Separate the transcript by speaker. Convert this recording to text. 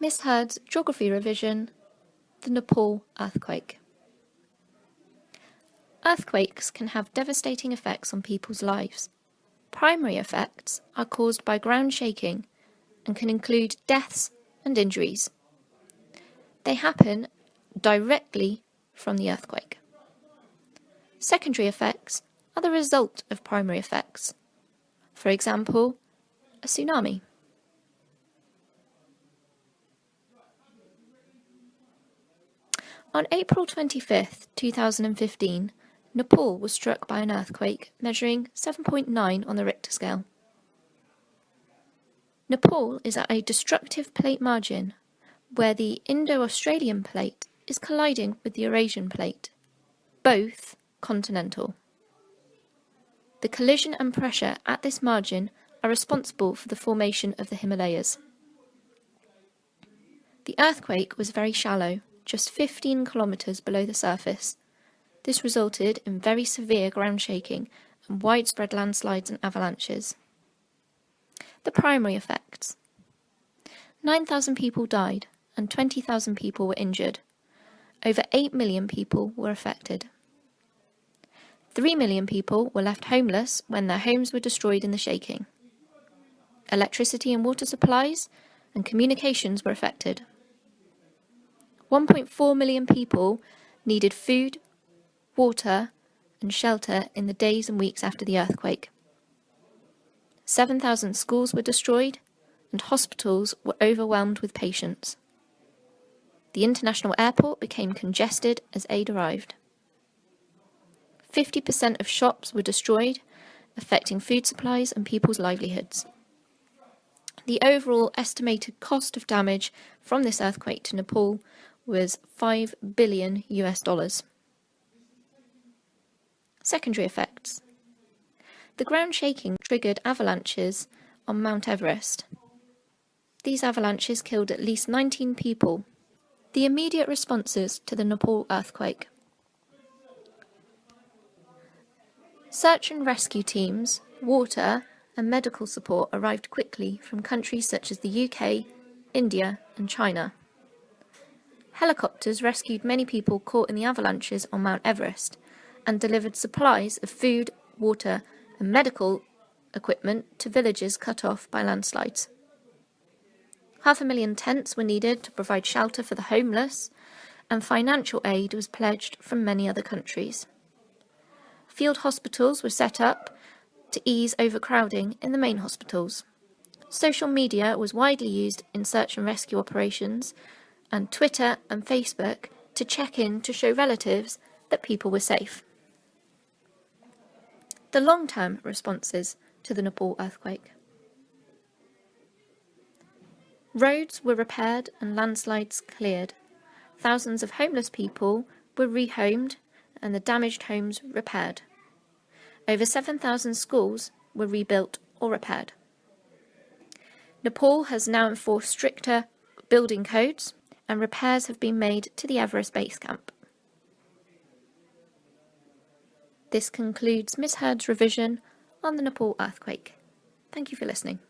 Speaker 1: Miss Heard's Geography Revision, the Nepal Earthquake. Earthquakes can have devastating effects on people's lives. Primary effects are caused by ground shaking and can include deaths and injuries. They happen directly from the earthquake. Secondary effects are the result of primary effects. For example, a tsunami. On April 25, 2015, Nepal was struck by an earthquake measuring 7.9 on the Richter scale. Nepal is at a destructive plate margin where the Indo-Australian plate is colliding with the Eurasian plate, both continental. The collision and pressure at this margin are responsible for the formation of the Himalayas. The earthquake was very shallow, just 15 kilometres below the surface. This resulted in very severe ground shaking and widespread landslides and avalanches. The primary effects. 9,000 people died and 20,000 people were injured. Over 8 million people were affected. 3 million people were left homeless when their homes were destroyed in the shaking. Electricity and water supplies and communications were affected. 1.4 million people needed food, water and shelter in the days and weeks after the earthquake. 7,000 schools were destroyed and hospitals were overwhelmed with patients. The international airport became congested as aid arrived. 50% of shops were destroyed, affecting food supplies and people's livelihoods. The overall estimated cost of damage from this earthquake to Nepal was $5 billion. Secondary effects. The ground shaking triggered avalanches on Mount Everest. These avalanches killed at least 19 people. The immediate responses to the Nepal earthquake. Search and rescue teams, water and medical support arrived quickly from countries such as the UK, India and China. Helicopters rescued many people caught in the avalanches on Mount Everest and delivered supplies of food, water and medical equipment to villages cut off by landslides. 500,000 tents were needed to provide shelter for the homeless, and financial aid was pledged from many other countries. Field hospitals were set up to ease overcrowding in the main hospitals. Social media was widely used in search and rescue operations, and Twitter and Facebook to check in to show relatives that people were safe. The long-term responses to the Nepal earthquake. Roads were repaired and landslides cleared. Thousands of homeless people were rehomed and the damaged homes repaired. Over 7,000 schools were rebuilt or repaired. Nepal has now enforced stricter building codes and repairs have been made to the Everest base camp. This concludes Miss Heard's revision on the Nepal earthquake. Thank you for listening.